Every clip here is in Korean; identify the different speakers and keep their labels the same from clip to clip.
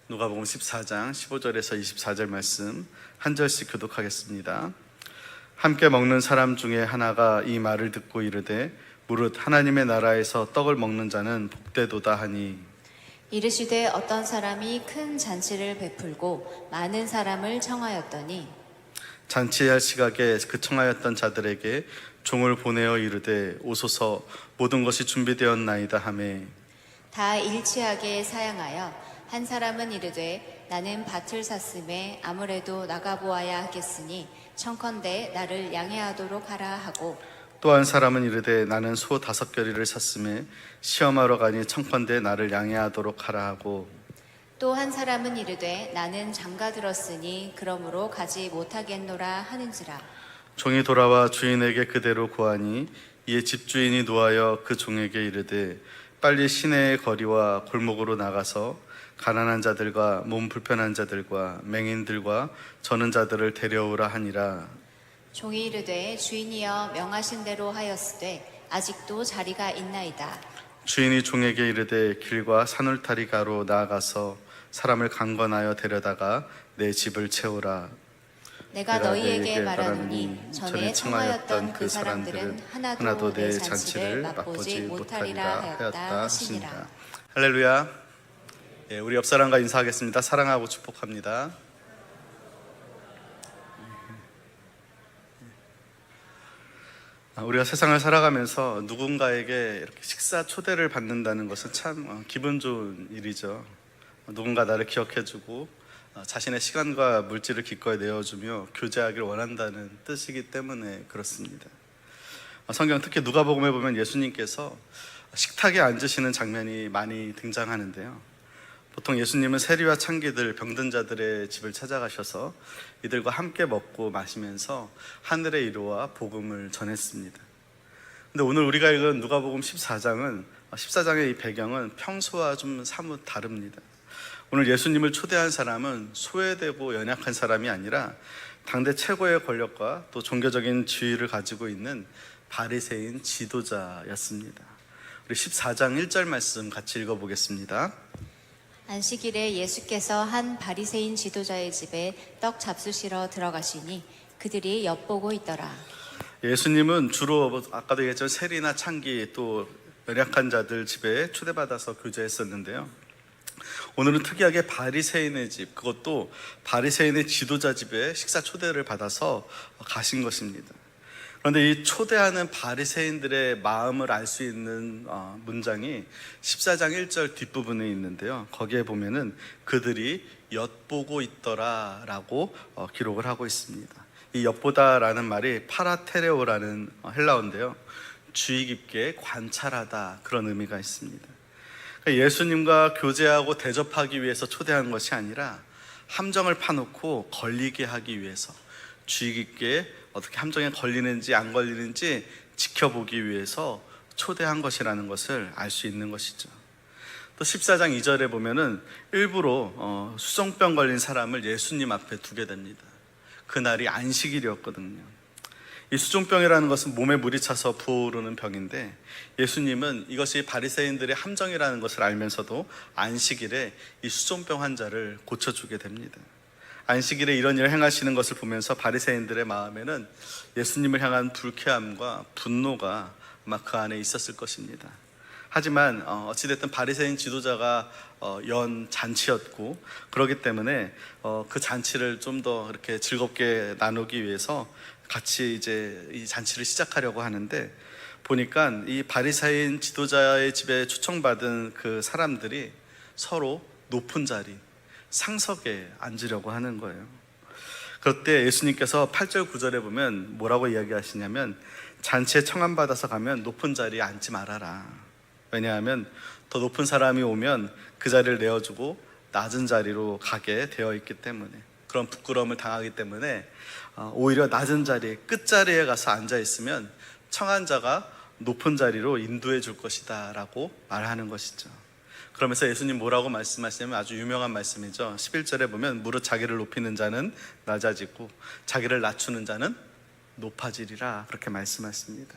Speaker 1: 누가복음 14장 15절에서 24절 말씀 한 절씩 교독하겠습니다. 함께 먹는 사람 중에 하나가 이 말을 듣고 이르되 무릇 하나님의 나라에서 떡을 먹는 자는 복되도다 하니,
Speaker 2: 이르시되 어떤 사람이 큰 잔치를 베풀고 많은 사람을 청하였더니
Speaker 1: 잔치할 시각에 그 청하였던 자들에게 종을 보내어 이르되 오소서, 모든 것이 준비되었나이다 하매,
Speaker 2: 다 일치하게 사양하여 한 사람은 이르되 나는 밭을 샀음에 아무래도 나가보아야 하겠으니 청컨대 나를 양해하도록 하라 하고,
Speaker 1: 또 한 사람은 이르되 나는 소 5겨리를 샀음에 시험하러 가니 청컨대 나를 양해하도록 하라 하고,
Speaker 2: 또 한 사람은 이르되 나는 장가 들었으니 그러므로 가지 못하겠노라 하는지라.
Speaker 1: 종이 돌아와 주인에게 그대로 고하니 이에 집주인이 노하여 그 종에게 이르되 빨리 시내의 거리와 골목으로 나가서 가난한 자들과 몸 불편한 자들과 맹인들과 저는 자들을 데려오라 하니라.
Speaker 2: 종이 이르되 주인이여 명하신 대로 하였으되 아직도 자리가 있나이다.
Speaker 1: 주인이 종에게 이르되 길과 산울타리가로 나아가서 사람을 강건하여 데려다가 내 집을 채우라.
Speaker 2: 내가 너희에게 말하노니 전에 청하였던 그 사람들은 하나도 내 잔치를 맛보지 못하리라 하였다 하시니라.
Speaker 1: 할렐루야. 우리 옆 사람과 인사하겠습니다. 사랑하고 축복합니다. 우리가 세상을 살아가면서 누군가에게 이렇게 식사 초대를 받는다는 것은 참 기분 좋은 일이죠. 누군가 나를 기억해주고 자신의 시간과 물질을 기꺼이 내어주며 교제하기를 원한다는 뜻이기 때문에 그렇습니다. 성경 특히 누가복음에 보면 예수님께서 식탁에 앉으시는 장면이 많이 등장하는데요. 보통 예수님은 세리와 창기들, 병든 자들의 집을 찾아가셔서 이들과 함께 먹고 마시면서 하늘의 이루와 복음을 전했습니다. 근데 오늘 우리가 읽은 누가복음 14장의 이 배경은 평소와 좀 사뭇 다릅니다. 오늘 예수님을 초대한 사람은 소외되고 연약한 사람이 아니라 당대 최고의 권력과 또 종교적인 지위를 가지고 있는 바리새인 지도자였습니다. 우리 14장 1절 말씀 같이 읽어보겠습니다.
Speaker 2: 안식일에 예수께서 한 바리새인 지도자의 집에 떡 잡수시러 들어가시니 그들이 엿보고 있더라.
Speaker 1: 예수님은 주로 아까도 얘기했지만 세리나 창기 또 연약한 자들 집에 초대받아서 교제했었는데요. 오늘은 특이하게 바리새인의 집, 그것도 바리새인의 지도자 집에 식사 초대를 받아서 가신 것입니다. 그런데 이 초대하는 바리새인들의 마음을 알 수 있는 문장이 14장 1절 뒷부분에 있는데요. 거기에 보면은 그들이 엿보고 있더라 라고 기록을 하고 있습니다. 이 엿보다라는 말이 파라테레오라는 헬라어인데요. 주의 깊게 관찰하다, 그런 의미가 있습니다. 예수님과 교제하고 대접하기 위해서 초대한 것이 아니라 함정을 파놓고 걸리게 하기 위해서 주의 깊게 어떻게 함정에 걸리는지 안 걸리는지 지켜보기 위해서 초대한 것이라는 것을 알 수 있는 것이죠. 또 14장 2절에 보면은 일부러 수종병 걸린 사람을 예수님 앞에 두게 됩니다. 그날이 안식일이었거든요. 이 수종병이라는 것은 몸에 물이 차서 부어오르는 병인데 예수님은 이것이 바리새인들의 함정이라는 것을 알면서도 안식일에 이 수종병 환자를 고쳐주게 됩니다. 안식일에 이런 일을 행하시는 것을 보면서 바리새인들의 마음에는 예수님을 향한 불쾌함과 분노가 아마 그 안에 있었을 것입니다. 하지만 어찌됐든 바리새인 지도자가 연 잔치였고 그렇기 때문에 그 잔치를 좀 더 이렇게 즐겁게 나누기 위해서 같이 이제 이 잔치를 시작하려고 하는데 보니까 이 바리새인 지도자의 집에 초청받은 그 사람들이 서로 높은 자리, 상석에 앉으려고 하는 거예요. 그럴 때 예수님께서 8절 9절에 보면 뭐라고 이야기하시냐면 잔치에 청함받아서 가면 높은 자리에 앉지 말아라. 왜냐하면 더 높은 사람이 오면 그 자리를 내어주고 낮은 자리로 가게 되어 있기 때문에, 그런 부끄러움을 당하기 때문에 오히려 낮은 자리, 끝자리에 가서 앉아 있으면 청한 자가 높은 자리로 인도해 줄 것이다 라고 말하는 것이죠. 그러면서 예수님 뭐라고 말씀하시냐면 아주 유명한 말씀이죠. 11절에 보면 무릇 자기를 높이는 자는 낮아지고 자기를 낮추는 자는 높아지리라, 그렇게 말씀하십니다.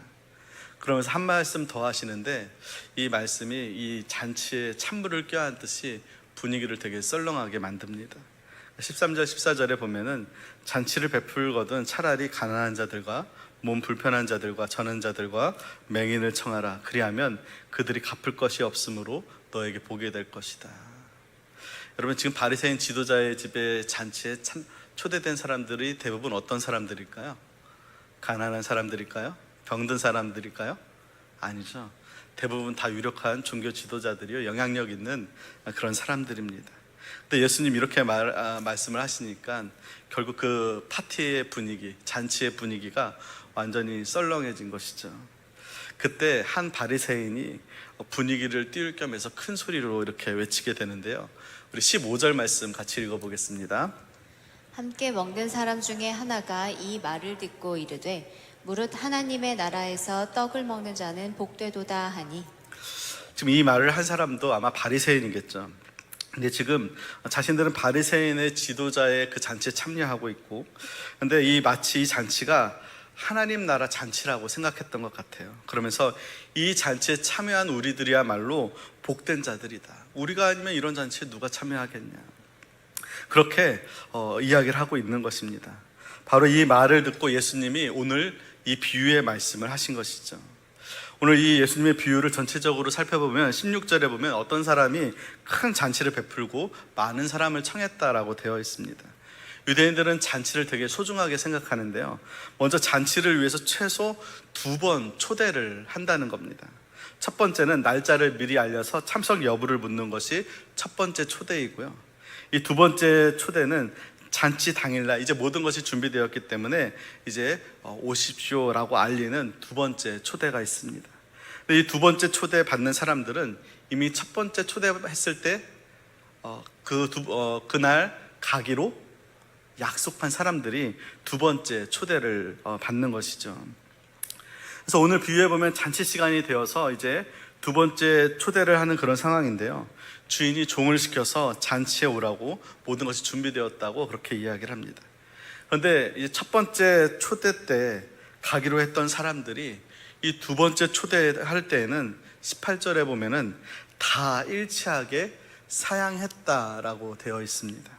Speaker 1: 그러면서 한 말씀 더 하시는데 이 말씀이 이 잔치에 찬물을 껴안듯이 분위기를 되게 썰렁하게 만듭니다. 13절 14절에 보면은 잔치를 베풀거든 차라리 가난한 자들과 몸 불편한 자들과 저는 자들과 맹인을 청하라. 그리하면 그들이 갚을 것이 없으므로 너에게 보게 될 것이다. 여러분, 지금 바리새인 지도자의 집에 잔치에 초대된 사람들이 대부분 어떤 사람들일까요? 가난한 사람들일까요? 병든 사람들일까요? 아니죠. 대부분 다 유력한 종교 지도자들이요, 영향력 있는 그런 사람들입니다. 근데 예수님 이렇게 말씀을 하시니까 결국 그 파티의 분위기, 잔치의 분위기가 완전히 썰렁해진 것이죠. 그때 한 바리새인이 분위기를 띄울 겸해서 큰 소리로 이렇게 외치게 되는데요. 우리 15절 말씀 같이 읽어보겠습니다.
Speaker 2: 함께 먹는 사람 중에 하나가 이 말을 듣고 이르되 무릇 하나님의 나라에서 떡을 먹는 자는 복되도다 하니.
Speaker 1: 지금 이 말을 한 사람도 아마 바리새인이겠죠. 근데 지금 자신들은 바리새인의 지도자의 그 잔치에 참여하고 있고, 근데 마치 이 잔치가 하나님 나라 잔치라고 생각했던 것 같아요. 그러면서 이 잔치에 참여한 우리들이야말로 복된 자들이다. 우리가 아니면 이런 잔치에 누가 참여하겠냐. 그렇게 이야기를 하고 있는 것입니다. 바로 이 말을 듣고 예수님이 오늘 이 비유의 말씀을 하신 것이죠. 오늘 이 예수님의 비유를 전체적으로 살펴보면 16절에 보면 어떤 사람이 큰 잔치를 베풀고 많은 사람을 청했다라고 되어 있습니다. 유대인들은 잔치를 되게 소중하게 생각하는데요, 먼저 잔치를 위해서 최소 2번 초대를 한다는 겁니다. 첫 번째는 날짜를 미리 알려서 참석 여부를 묻는 것이 첫 번째 초대이고요, 이 두 번째 초대는 잔치 당일날 이제 모든 것이 준비되었기 때문에 이제 오십시오라고 알리는 두 번째 초대가 있습니다. 이 두 번째 초대 받는 사람들은 이미 첫 번째 초대했을 때 그날 가기로 약속한 사람들이 두 번째 초대를 받는 것이죠. 그래서 오늘 비유해 보면 잔치 시간이 되어서 이제 두 번째 초대를 하는 그런 상황인데요, 주인이 종을 시켜서 잔치에 오라고 모든 것이 준비되었다고 그렇게 이야기를 합니다. 그런데 이제 첫 번째 초대 때 가기로 했던 사람들이 이 두 번째 초대할 때에는 18절에 보면은 다 일치하게 사양했다라고 되어 있습니다.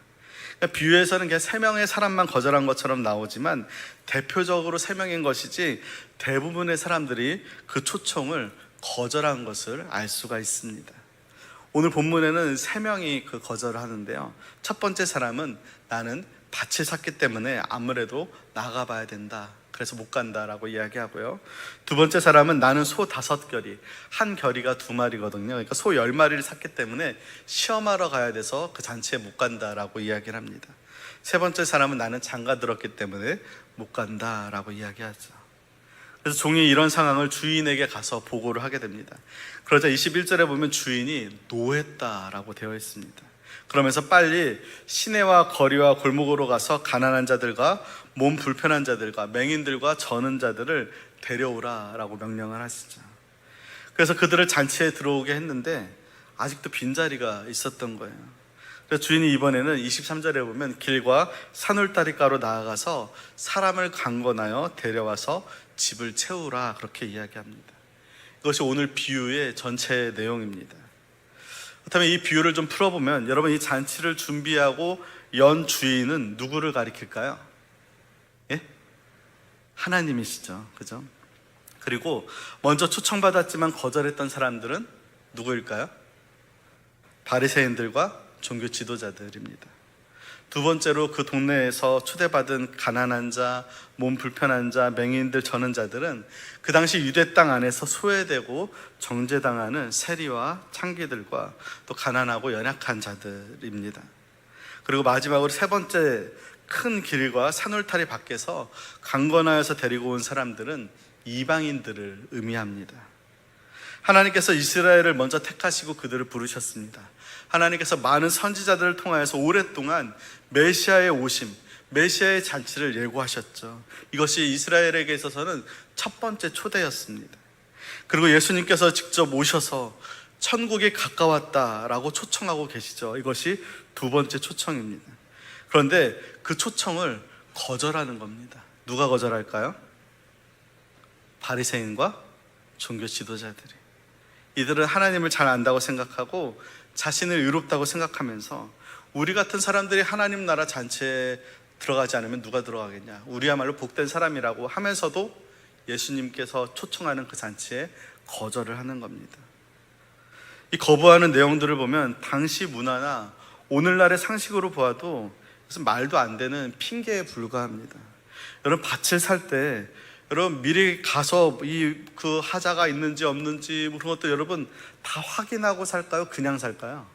Speaker 1: 그러니까 비유에서는 그냥 3명의 사람만 거절한 것처럼 나오지만 대표적으로 3명인 것이지 대부분의 사람들이 그 초청을 거절한 것을 알 수가 있습니다. 오늘 본문에는 3명이 그 거절을 하는데요, 첫 번째 사람은 나는 밭을 샀기 때문에 아무래도 나가봐야 된다, 그래서 못 간다라고 이야기하고요, 두 번째 사람은 나는 소 5결이, 한 결이가 2마리거든요. 그러니까 소 10마리를 샀기 때문에 시험하러 가야 돼서 그 잔치에 못 간다라고 이야기를 합니다. 세 번째 사람은 나는 장가 들었기 때문에 못 간다라고 이야기하죠. 그래서 종이 이런 상황을 주인에게 가서 보고를 하게 됩니다. 그러자 21절에 보면 주인이 노했다라고 되어 있습니다. 그러면서 빨리 시내와 거리와 골목으로 가서 가난한 자들과 몸 불편한 자들과 맹인들과 저는 자들을 데려오라라고 명령을 하시죠. 그래서 그들을 잔치에 들어오게 했는데 아직도 빈자리가 있었던 거예요. 그래서 주인이 이번에는 23절에 보면 길과 산울다리가로 나아가서 사람을 강권하여 데려와서 집을 채우라, 그렇게 이야기합니다. 이것이 오늘 비유의 전체 내용입니다. 그렇다면 이 비유를 좀 풀어보면, 여러분, 이 잔치를 준비하고 연 주인은 누구를 가리킬까요? 예? 하나님이시죠. 그죠? 그리고 먼저 초청받았지만 거절했던 사람들은 누구일까요? 바리새인들과 종교 지도자들입니다. 두 번째로 그 동네에서 초대받은 가난한 자, 몸 불편한 자, 맹인들, 저는 자들은 그 당시 유대 땅 안에서 소외되고 정죄당하는 세리와 창기들과 또 가난하고 연약한 자들입니다. 그리고 마지막으로 세 번째, 큰 길과 산울타리 밖에서 강권하여서 데리고 온 사람들은 이방인들을 의미합니다. 하나님께서 이스라엘을 먼저 택하시고 그들을 부르셨습니다. 하나님께서 많은 선지자들을 통하여서 오랫동안 메시아의 오심, 메시아의 잔치를 예고하셨죠. 이것이 이스라엘에게 있어서는 첫 번째 초대였습니다. 그리고 예수님께서 직접 오셔서 천국이 가까웠다라고 초청하고 계시죠. 이것이 두 번째 초청입니다. 그런데 그 초청을 거절하는 겁니다. 누가 거절할까요? 바리새인과 종교 지도자들이. 이들은 하나님을 잘 안다고 생각하고 자신을 의롭다고 생각하면서 우리 같은 사람들이 하나님 나라 잔치에 들어가지 않으면 누가 들어가겠냐, 우리야말로 복된 사람이라고 하면서도 예수님께서 초청하는 그 잔치에 거절을 하는 겁니다. 이 거부하는 내용들을 보면 당시 문화나 오늘날의 상식으로 보아도 무슨 말도 안 되는 핑계에 불과합니다. 여러분, 밭을 살 때 여러분 미리 가서 그 하자가 있는지 없는지 그런 것도 여러분 다 확인하고 살까요? 그냥 살까요?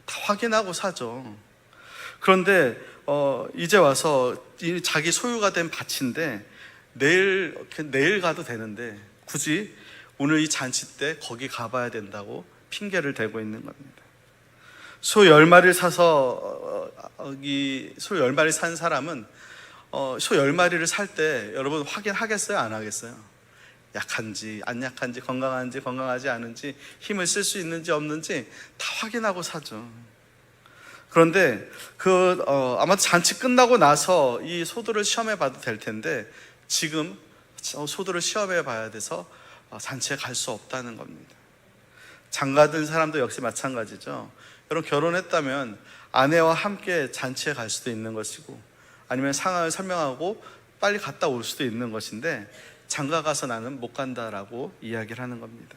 Speaker 1: 다 확인하고 사죠. 그런데 이제 와서 자기 소유가 된 밭인데 내일 가도 되는데 굳이 오늘 이 잔치 때 거기 가봐야 된다고 핑계를 대고 있는 겁니다. 소 10마리를 사서 소 10마리 산 사람은 소 10마리를 살 때 여러분 확인하겠어요? 안 하겠어요? 약한지 안 약한지, 건강한지 건강하지 않은지, 힘을 쓸 수 있는지 없는지 다 확인하고 사죠. 그런데 아마 잔치 끝나고 나서 이 소들을 시험해 봐도 될 텐데 지금 소들을 시험해 봐야 돼서 잔치에 갈 수 없다는 겁니다. 장가든 사람도 역시 마찬가지죠. 여러분, 결혼했다면 아내와 함께 잔치에 갈 수도 있는 것이고 아니면 상황을 설명하고 빨리 갔다 올 수도 있는 것인데 장가 가서 나는 못 간다라고 이야기를 하는 겁니다.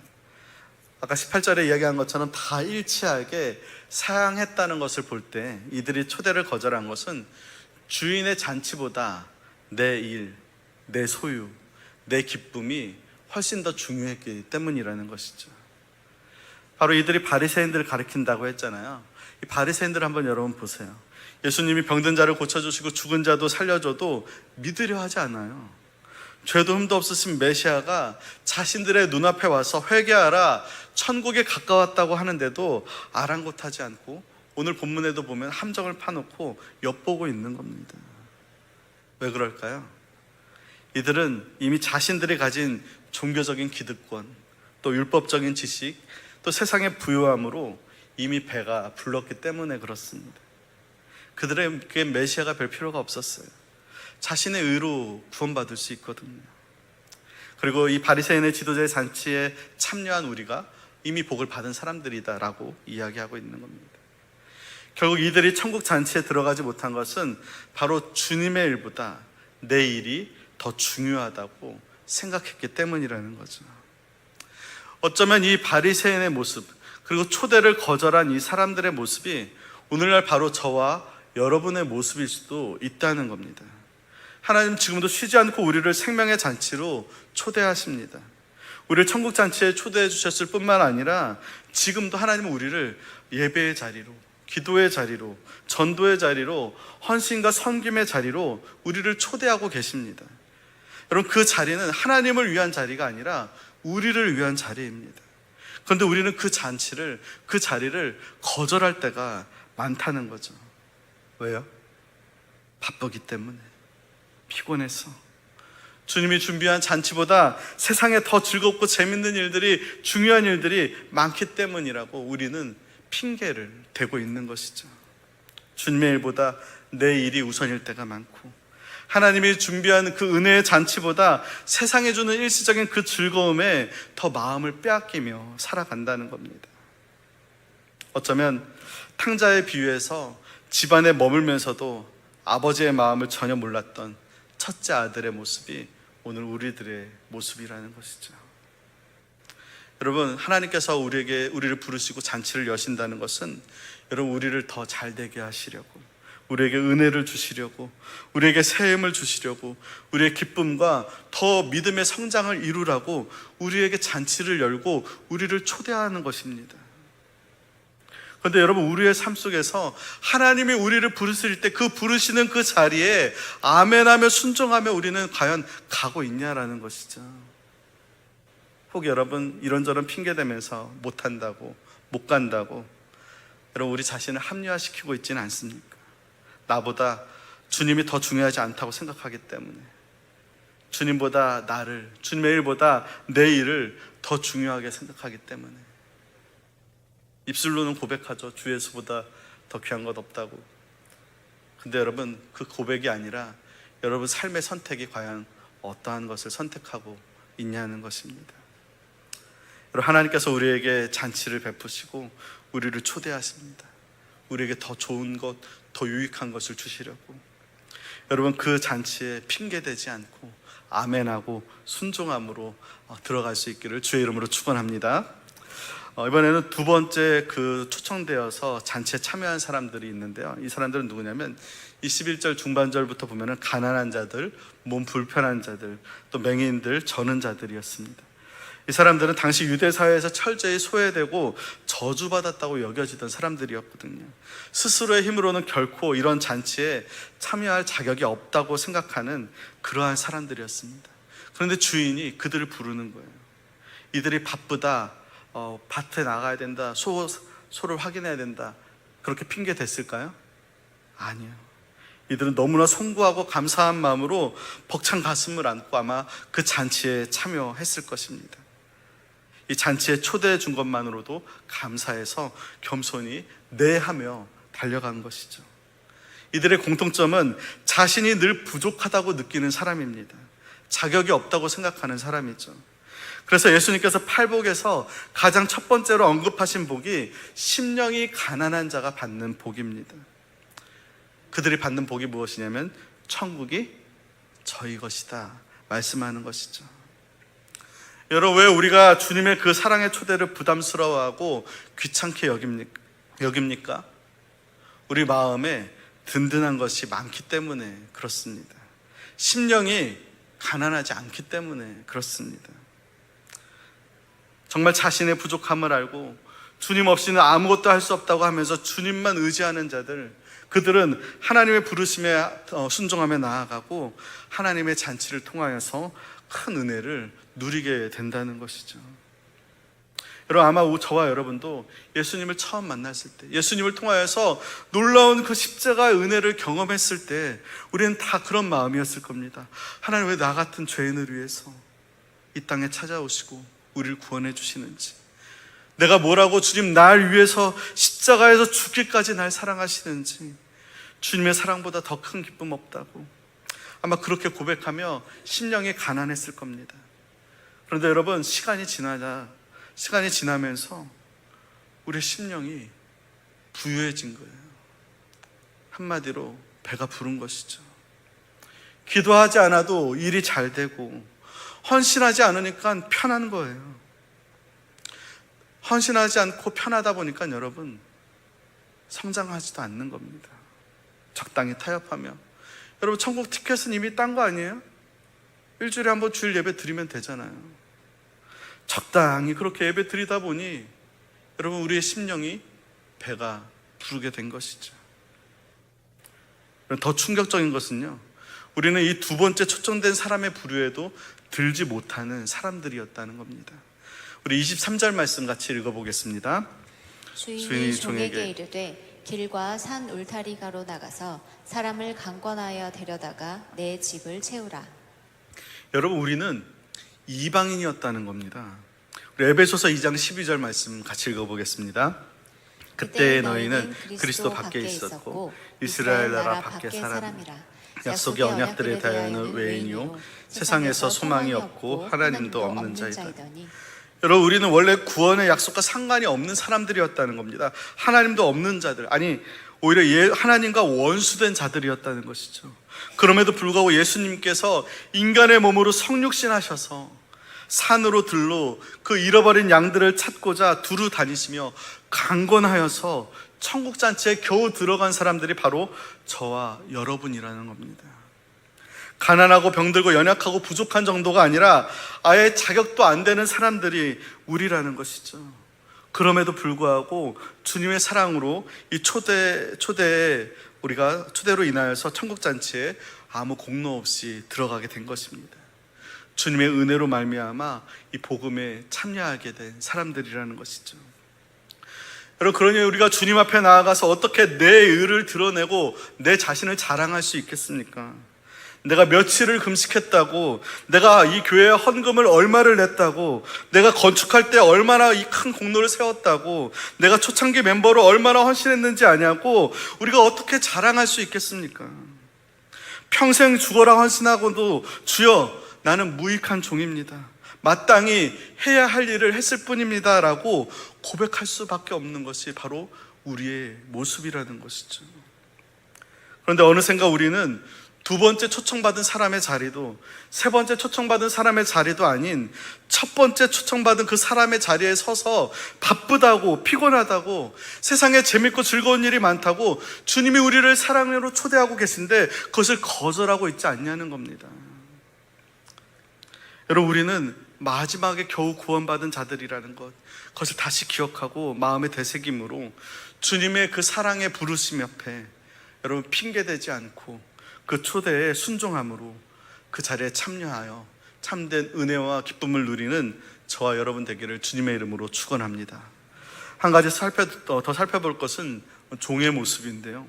Speaker 1: 아까 18절에 이야기한 것처럼 다 일치하게 사양했다는 것을 볼 때 이들이 초대를 거절한 것은 주인의 잔치보다 내 일, 내 소유, 내 기쁨이 훨씬 더 중요했기 때문이라는 것이죠. 바로 이들이 바리새인들을 가리킨다고 했잖아요. 이 바리새인들 한번 여러분 보세요. 예수님이 병든 자를 고쳐주시고 죽은 자도 살려줘도 믿으려 하지 않아요. 죄도 흠도 없으신 메시아가 자신들의 눈앞에 와서 회개하라, 천국에 가까웠다고 하는데도 아랑곳하지 않고 오늘 본문에도 보면 함정을 파놓고 엿보고 있는 겁니다. 왜 그럴까요? 이들은 이미 자신들이 가진 종교적인 기득권, 또 율법적인 지식, 또 세상의 부유함으로 이미 배가 불렀기 때문에 그렇습니다. 그들에게 메시아가 별 필요가 없었어요. 자신의 의로 구원받을 수 있거든요. 그리고 이 바리새인의 지도자의 잔치에 참여한 우리가 이미 복을 받은 사람들이다라고 이야기하고 있는 겁니다. 결국 이들이 천국 잔치에 들어가지 못한 것은 바로 주님의 일보다 내 일이 더 중요하다고 생각했기 때문이라는 거죠. 어쩌면 이 바리새인의 모습, 그리고 초대를 거절한 이 사람들의 모습이 오늘날 바로 저와 여러분의 모습일 수도 있다는 겁니다. 하나님 지금도 쉬지 않고 우리를 생명의 잔치로 초대하십니다. 우리를 천국 잔치에 초대해 주셨을 뿐만 아니라 지금도 하나님은 우리를 예배의 자리로, 기도의 자리로, 전도의 자리로, 헌신과 섬김의 자리로 우리를 초대하고 계십니다. 여러분, 그 자리는 하나님을 위한 자리가 아니라 우리를 위한 자리입니다. 그런데 우리는 그 자리를 거절할 때가 많다는 거죠. 왜요? 바쁘기 때문에, 피곤해서. 주님이 준비한 잔치보다 세상에 더 즐겁고 재밌는 일들이, 중요한 일들이 많기 때문이라고 우리는 핑계를 대고 있는 것이죠. 주님의 일보다 내 일이 우선일 때가 많고, 하나님이 준비한 그 은혜의 잔치보다 세상에 주는 일시적인 그 즐거움에 더 마음을 빼앗기며 살아간다는 겁니다. 어쩌면 탕자의 비유에서 집안에 머물면서도 아버지의 마음을 전혀 몰랐던 첫째 아들의 모습이 오늘 우리들의 모습이라는 것이죠. 여러분, 하나님께서 우리를 부르시고 잔치를 여신다는 것은 여러분, 우리를 더 잘되게 하시려고, 우리에게 은혜를 주시려고, 우리에게 새 힘을 주시려고, 우리의 기쁨과 더 믿음의 성장을 이루라고 우리에게 잔치를 열고 우리를 초대하는 것입니다. 그런데 여러분, 우리의 삶 속에서 하나님이 우리를 부르실 때 그 부르시는 그 자리에 아멘하며 순종하며 우리는 과연 가고 있냐라는 것이죠. 혹 여러분, 이런저런 핑계대면서 못한다고, 못 간다고 여러분, 우리 자신을 합리화시키고 있지는 않습니까? 나보다 주님이 더 중요하지 않다고 생각하기 때문에, 주님보다 주님의 일보다 내 일을 더 중요하게 생각하기 때문에 입술로는 고백하죠. 주 예수보다 더 귀한 것 없다고. 근데 여러분, 그 고백이 아니라 여러분 삶의 선택이 과연 어떠한 것을 선택하고 있냐는 것입니다. 여러분, 하나님께서 우리에게 잔치를 베푸시고 우리를 초대하십니다. 우리에게 더 좋은 것, 더 유익한 것을 주시려고. 여러분, 그 잔치에 핑계대지 않고 아멘하고 순종함으로 들어갈 수 있기를 주의 이름으로 축원합니다. 이번에는 두 번째 초청되어서 잔치에 참여한 사람들이 있는데요. 이 사람들은 누구냐면 21절 중반절부터 보면은 가난한 자들, 몸 불편한 자들, 또 맹인들, 저는 자들이었습니다. 이 사람들은 당시 유대 사회에서 철저히 소외되고 저주받았다고 여겨지던 사람들이었거든요. 스스로의 힘으로는 결코 이런 잔치에 참여할 자격이 없다고 생각하는 그러한 사람들이었습니다. 그런데 주인이 그들을 부르는 거예요. 이들이 바쁘다, 밭에 나가야 된다, 소를 확인해야 된다, 그렇게 핑계 댔을까요? 아니요. 이들은 너무나 송구하고 감사한 마음으로 벅찬 가슴을 안고 아마 그 잔치에 참여했을 것입니다. 이 잔치에 초대해 준 것만으로도 감사해서 겸손히 네 하며 달려간 것이죠. 이들의 공통점은 자신이 늘 부족하다고 느끼는 사람입니다. 자격이 없다고 생각하는 사람이죠. 그래서 예수님께서 팔복에서 가장 첫 번째로 언급하신 복이 심령이 가난한 자가 받는 복입니다. 그들이 받는 복이 무엇이냐면 천국이 저희 것이다 말씀하는 것이죠. 여러분, 왜 우리가 주님의 그 사랑의 초대를 부담스러워하고 귀찮게 여깁니까? 우리 마음에 든든한 것이 많기 때문에 그렇습니다. 심령이 가난하지 않기 때문에 그렇습니다. 정말 자신의 부족함을 알고 주님 없이는 아무것도 할 수 없다고 하면서 주님만 의지하는 자들, 그들은 하나님의 부르심에 순종하며 나아가고 하나님의 잔치를 통하여서 큰 은혜를 누리게 된다는 것이죠. 여러분, 아마 저와 여러분도 예수님을 처음 만났을 때, 예수님을 통하여서 놀라운 그 십자가의 은혜를 경험했을 때 우리는 다 그런 마음이었을 겁니다. 하나님, 왜 나 같은 죄인을 위해서 이 땅에 찾아오시고 우리를 구원해 주시는지, 내가 뭐라고 주님 날 위해서 십자가에서 죽기까지 날 사랑하시는지, 주님의 사랑보다 더 큰 기쁨 없다고 아마 그렇게 고백하며 심령이 가난했을 겁니다. 그런데 여러분, 시간이 지나면서 우리의 심령이 부유해진 거예요. 한마디로 배가 부른 것이죠. 기도하지 않아도 일이 잘 되고 헌신하지 않으니까 편한 거예요. 헌신하지 않고 편하다 보니까 여러분, 성장하지도 않는 겁니다. 적당히 타협하며. 여러분, 천국 티켓은 이미 딴 거 아니에요? 일주일에 한번 주일 예배 드리면 되잖아요. 적당히 그렇게 예배 드리다 보니 여러분, 우리의 심령이 배가 부르게 된 것이죠. 더 충격적인 것은요, 우리는 이 두 번째 초청된 사람의 부류에도 들지 못하는 사람들이었다는 겁니다. 우리 23절 말씀 같이 읽어보겠습니다.
Speaker 2: 주인이 종에게 이르되 길과 산 울타리가로 나가서 사람을 강권하여 데려다가 내 집을 채우라.
Speaker 1: 여러분, 우리는 이방인이었다는 겁니다. 우리 에베소서 2장 12절 말씀 같이 읽어보겠습니다. 그때 너희는 그리스도 밖에 있었고 이스라엘 나라 밖에 살았느니라. 약속의 언약들에 대하여는 외인이요 세상에서 소망이 없고 하나님도 없는 자이다. 여러분, 우리는 원래 구원의 약속과 상관이 없는 사람들이었다는 겁니다. 하나님도 없는 자들, 아니 오히려 하나님과 원수된 자들이었다는 것이죠. 그럼에도 불구하고 예수님께서 인간의 몸으로 성육신 하셔서 산으로 들로 그 잃어버린 양들을 찾고자 두루 다니시며 강권하여서 천국 잔치에 겨우 들어간 사람들이 바로 저와 여러분이라는 겁니다. 가난하고 병들고 연약하고 부족한 정도가 아니라 아예 자격도 안 되는 사람들이 우리라는 것이죠. 그럼에도 불구하고 주님의 사랑으로 이 우리가 초대로 인하여서 천국 잔치에 아무 공로 없이 들어가게 된 것입니다. 주님의 은혜로 말미암아 이 복음에 참여하게 된 사람들이라는 것이죠. 여러분, 그러니 우리가 주님 앞에 나아가서 어떻게 내 의를 드러내고 내 자신을 자랑할 수 있겠습니까? 내가 며칠을 금식했다고, 내가 이 교회에 헌금을 얼마를 냈다고, 내가 건축할 때 얼마나 이 큰 공로를 세웠다고, 내가 초창기 멤버로 얼마나 헌신했는지 아냐고 우리가 어떻게 자랑할 수 있겠습니까? 평생 죽어라 헌신하고도 주여 나는 무익한 종입니다, 마땅히 해야 할 일을 했을 뿐입니다라고 고백할 수밖에 없는 것이 바로 우리의 모습이라는 것이죠. 그런데 어느샌가 우리는 두 번째 초청받은 사람의 자리도 세 번째 초청받은 사람의 자리도 아닌 첫 번째 초청받은 그 사람의 자리에 서서 바쁘다고 피곤하다고 세상에 재밌고 즐거운 일이 많다고 주님이 우리를 사랑으로 초대하고 계신데 그것을 거절하고 있지 않냐는 겁니다. 여러분, 우리는 마지막에 겨우 구원받은 자들이라는 것, 그것을 다시 기억하고 마음의 되새김으로 주님의 그 사랑의 부르심 옆에 여러분 핑계대지 않고 그 초대에 순종함으로 그 자리에 참여하여 참된 은혜와 기쁨을 누리는 저와 여러분 되기를 주님의 이름으로 축원합니다. 한 가지 더 살펴볼 것은 종의 모습인데요.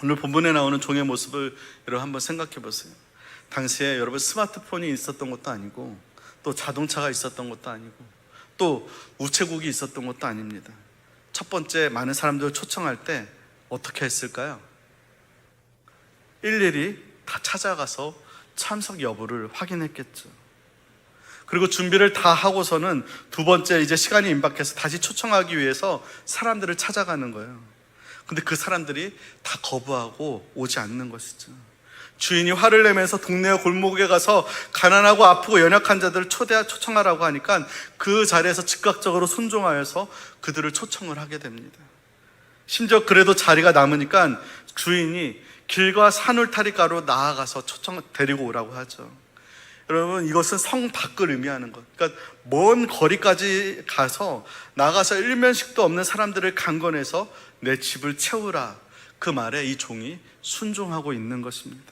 Speaker 1: 오늘 본문에 나오는 종의 모습을 여러분 한번 생각해 보세요. 당시에 여러분 스마트폰이 있었던 것도 아니고 또 자동차가 있었던 것도 아니고 또 우체국이 있었던 것도 아닙니다. 첫 번째 많은 사람들을 초청할 때 어떻게 했을까요? 일일이 다 찾아가서 참석 여부를 확인했겠죠. 그리고 준비를 다 하고서는 두 번째 이제 시간이 임박해서 다시 초청하기 위해서 사람들을 찾아가는 거예요. 근데 그 사람들이 다 거부하고 오지 않는 것이죠. 주인이 화를 내면서 동네와 골목에 가서 가난하고 아프고 연약한 자들을 초청하라고 하니까 그 자리에서 즉각적으로 순종하여서 그들을 초청을 하게 됩니다. 심지어 그래도 자리가 남으니까 주인이 길과 산울타리가로 나아가서 데리고 오라고 하죠. 여러분, 이것은 성 밖을 의미하는 것. 그러니까 먼 거리까지 가서 나가서 일면식도 없는 사람들을 강건해서 내 집을 채우라. 그 말에 이 종이 순종하고 있는 것입니다.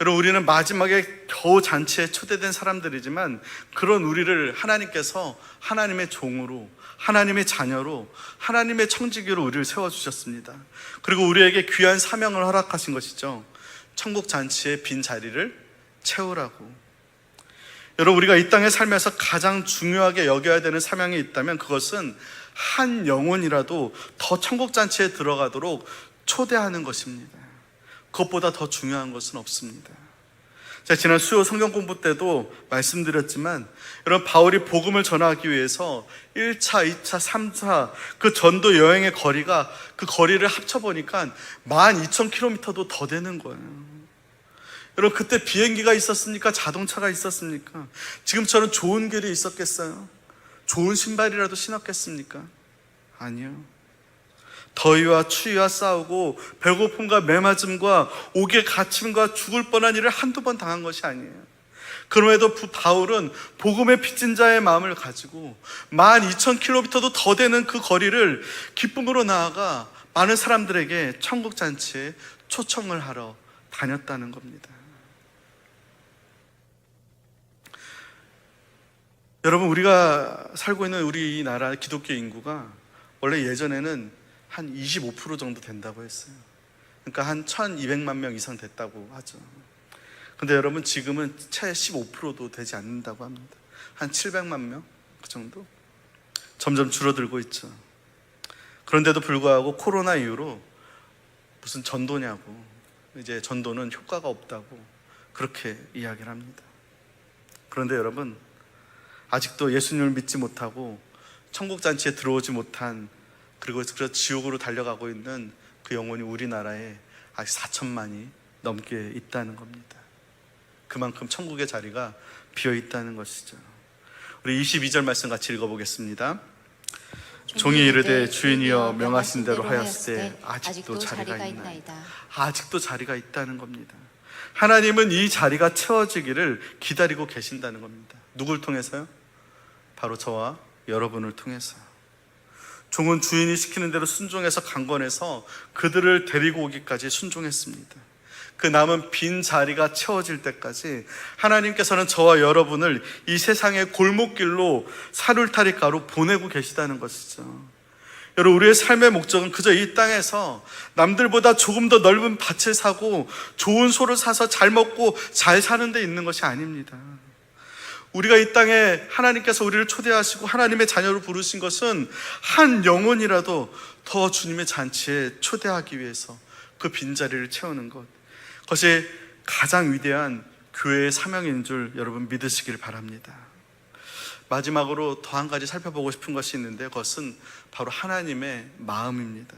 Speaker 1: 여러분, 우리는 마지막에 겨우 잔치에 초대된 사람들이지만 그런 우리를 하나님께서 하나님의 종으로, 하나님의 자녀로, 하나님의 청지기로 우리를 세워주셨습니다. 그리고 우리에게 귀한 사명을 허락하신 것이죠. 천국 잔치의 빈 자리를 채우라고. 여러분, 우리가 이 땅에 살면서 가장 중요하게 여겨야 되는 사명이 있다면 그것은 한 영혼이라도 더 천국 잔치에 들어가도록 초대하는 것입니다. 그것보다 더 중요한 것은 없습니다. 제가 지난 수요 성경 공부 때도 말씀드렸지만 여러분, 바울이 복음을 전하기 위해서 1차, 2차, 3차 그 전도 여행의 거리가 그 거리를 합쳐보니까 12,000km도 더 되는 거예요. 여러분, 그때 비행기가 있었습니까? 자동차가 있었습니까? 지금처럼 좋은 길이 있었겠어요? 좋은 신발이라도 신었겠습니까? 아니요. 더위와 추위와 싸우고 배고픔과 매맞음과 옥에 갇힘과 죽을 뻔한 일을 한두 번 당한 것이 아니에요. 그럼에도 바울은 복음의 빚진 자의 마음을 가지고 12,000km도 더 되는 그 거리를 기쁨으로 나아가 많은 사람들에게 천국잔치에 초청을 하러 다녔다는 겁니다. 여러분, 우리가 살고 있는 우리 이 나라 기독교 인구가 원래 예전에는 한 25% 정도 된다고 했어요. 그러니까 한 1,200만 명 이상 됐다고 하죠. 근데 여러분, 지금은 채 15%도 되지 않는다고 합니다. 한 700만 명? 그 정도? 점점 줄어들고 있죠. 그런데도 불구하고 코로나 이후로 무슨 전도냐고, 이제 전도는 효과가 없다고 그렇게 이야기를 합니다. 그런데 여러분, 아직도 예수님을 믿지 못하고 천국잔치에 들어오지 못한, 그리고 그래서 지옥으로 달려가고 있는 그 영혼이 우리나라에 아직 4천만이 넘게 있다는 겁니다. 그만큼 천국의 자리가 비어 있다는 것이죠. 우리 22절 말씀 같이 읽어보겠습니다. 종이 이르되 주인이여 명하신 대로 하였을 때 아직도 자리가 있나이다. 아직도 자리가 있다는 겁니다. 하나님은 이 자리가 채워지기를 기다리고 계신다는 겁니다. 누굴 통해서요? 바로 저와 여러분을 통해서. 종은 주인이 시키는 대로 순종해서 강건해서 그들을 데리고 오기까지 순종했습니다. 그 남은 빈 자리가 채워질 때까지 하나님께서는 저와 여러분을 이 세상의 골목길로 산울타리가로 보내고 계시다는 것이죠. 여러분, 우리의 삶의 목적은 그저 이 땅에서 남들보다 조금 더 넓은 밭을 사고 좋은 소를 사서 잘 먹고 잘 사는 데 있는 것이 아닙니다. 우리가 이 땅에 하나님께서 우리를 초대하시고 하나님의 자녀로 부르신 것은 한 영혼이라도 더 주님의 잔치에 초대하기 위해서 그 빈자리를 채우는 것, 그것이 가장 위대한 교회의 사명인 줄 여러분 믿으시길 바랍니다. 마지막으로 더 한 가지 살펴보고 싶은 것이 있는데 그것은 바로 하나님의 마음입니다.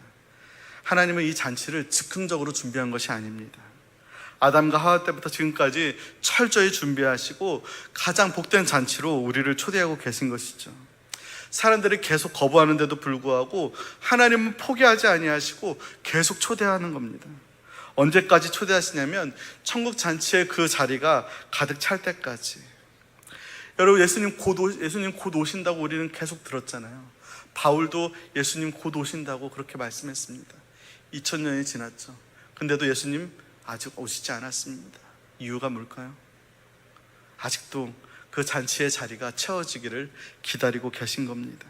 Speaker 1: 하나님은 이 잔치를 즉흥적으로 준비한 것이 아닙니다. 아담과 하와 때부터 지금까지 철저히 준비하시고 가장 복된 잔치로 우리를 초대하고 계신 것이죠. 사람들이 계속 거부하는데도 불구하고 하나님은 포기하지 아니하시고 계속 초대하는 겁니다. 언제까지 초대하시냐면 천국 잔치의 그 자리가 가득 찰 때까지. 여러분, 예수님 곧 오신다고 우리는 계속 들었잖아요. 바울도 예수님 곧 오신다고 그렇게 말씀했습니다. 2000년이 지났죠. 근데도 예수님 아직 오시지 않았습니다. 이유가 뭘까요? 아직도 그 잔치의 자리가 채워지기를 기다리고 계신 겁니다.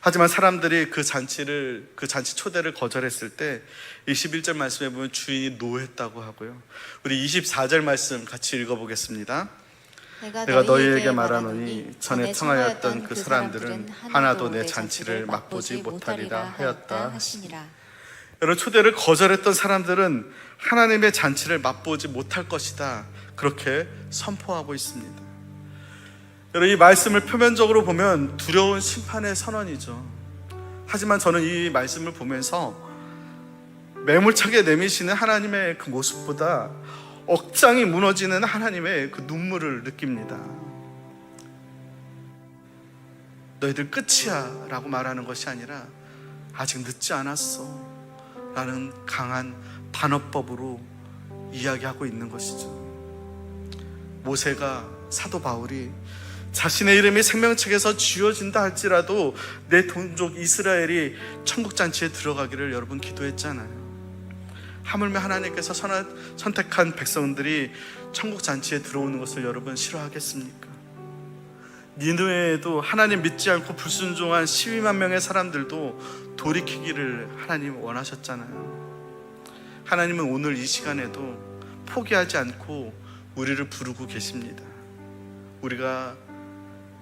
Speaker 1: 하지만 사람들이 그 잔치 초대를 거절했을 때 21절 말씀에 보면 주인이 노했다고 하고요. 우리 24절 말씀 같이 읽어보겠습니다. 내가 너희에게 말하노니 전에 청하였던 그 사람들은 하나도 내 잔치를 맛보지 못하리라 하였다 하시니라. 여러분, 초대를 거절했던 사람들은 하나님의 잔치를 맛보지 못할 것이다, 그렇게 선포하고 있습니다. 여러분, 이 말씀을 표면적으로 보면 두려운 심판의 선언이죠. 하지만 저는 이 말씀을 보면서 매몰차게 내미시는 하나님의 그 모습보다 억장이 무너지는 하나님의 그 눈물을 느낍니다. 너희들 끝이야 라고 말하는 것이 아니라 아직 늦지 않았어 라는 강한 단어법으로 이야기하고 있는 것이죠. 모세가, 사도 바울이 자신의 이름이 생명책에서 지워진다 할지라도 내 동족 이스라엘이 천국잔치에 들어가기를 여러분 기도했잖아요. 하물며 하나님께서 선택한 백성들이 천국잔치에 들어오는 것을 여러분 싫어하겠습니까? 니느웨에도 하나님 믿지 않고 불순종한 12만 명의 사람들도 돌이키기를 하나님 원하셨잖아요. 하나님은 오늘 이 시간에도 포기하지 않고 우리를 부르고 계십니다. 우리가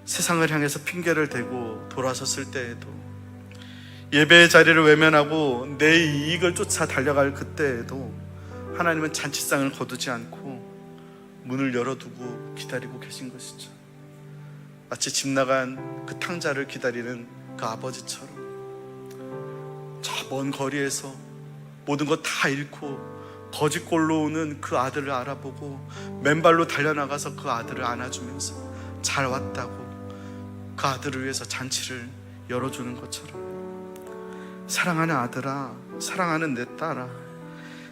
Speaker 1: 세상을 향해서 핑계를 대고 돌아섰을 때에도, 예배의 자리를 외면하고 내 이익을 쫓아 달려갈 그때에도 하나님은 잔치상을 거두지 않고 문을 열어두고 기다리고 계신 것이죠. 마치 집 나간 그 탕자를 기다리는 그 아버지처럼 저 먼 거리에서 모든 것 다 잃고 거짓골로 오는 그 아들을 알아보고 맨발로 달려나가서 그 아들을 안아주면서 잘 왔다고 그 아들을 위해서 잔치를 열어주는 것처럼, 사랑하는 아들아, 사랑하는 내 딸아,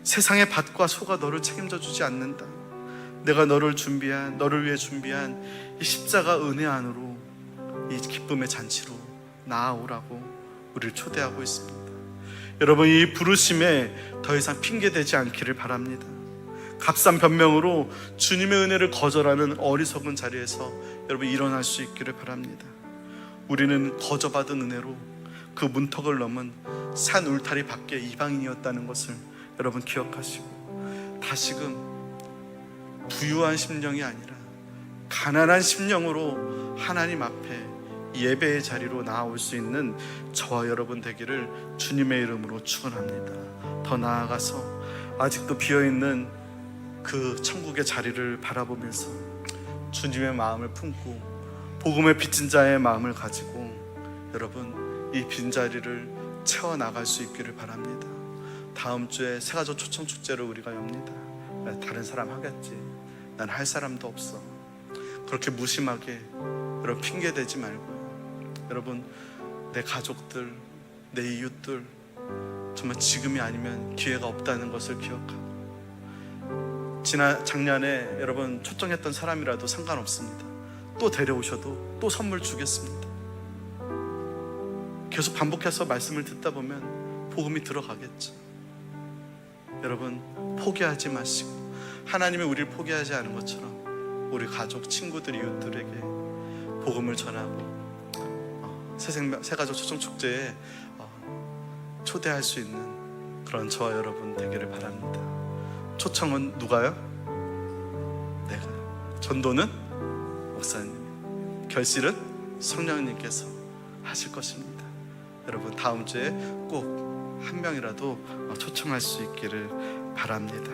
Speaker 1: 세상의 밭과 소가 너를 책임져 주지 않는다. 내가 너를 위해 준비한 이 십자가 은혜 안으로, 이 기쁨의 잔치로 나아오라고 우리를 초대하고 있습니다. 여러분, 이 부르심에 더 이상 핑계대지 않기를 바랍니다. 값싼 변명으로 주님의 은혜를 거절하는 어리석은 자리에서 여러분 일어날 수 있기를 바랍니다. 우리는 거저받은 은혜로 그 문턱을 넘은 산 울타리 밖에 이방인이었다는 것을 여러분 기억하시고, 다시금 부유한 심령이 아니라 가난한 심령으로 하나님 앞에 예배의 자리로 나아올 수 있는 저와 여러분 되기를 주님의 이름으로 축원합니다. 더 나아가서 아직도 비어있는 그 천국의 자리를 바라보면서 주님의 마음을 품고 복음의 빚진 자의 마음을 가지고 여러분 이 빈자리를 채워나갈 수 있기를 바랍니다. 다음 주에 새가족 초청축제를 우리가 엽니다. 다른 사람 하겠지, 난 할 사람도 없어, 그렇게 무심하게 여러분 핑계대지 말고요. 여러분, 내 가족들, 내 이웃들 정말 지금이 아니면 기회가 없다는 것을 기억하고, 작년에 여러분 초청했던 사람이라도 상관없습니다. 또 데려오셔도 또 선물 주겠습니다. 계속 반복해서 말씀을 듣다 보면 복음이 들어가겠죠. 여러분, 포기하지 마시고 하나님이 우리를 포기하지 않은 것처럼 우리 가족, 친구들, 이웃들에게 복음을 전하고 새가족 초청축제에 초대할 수 있는 그런 저와 여러분 되기를 바랍니다. 초청은 누가요? 내가. 전도는 목사님, 결실은 성령님께서 하실 것입니다. 여러분, 다음 주에 꼭 한 명이라도 초청할 수 있기를 바랍니다.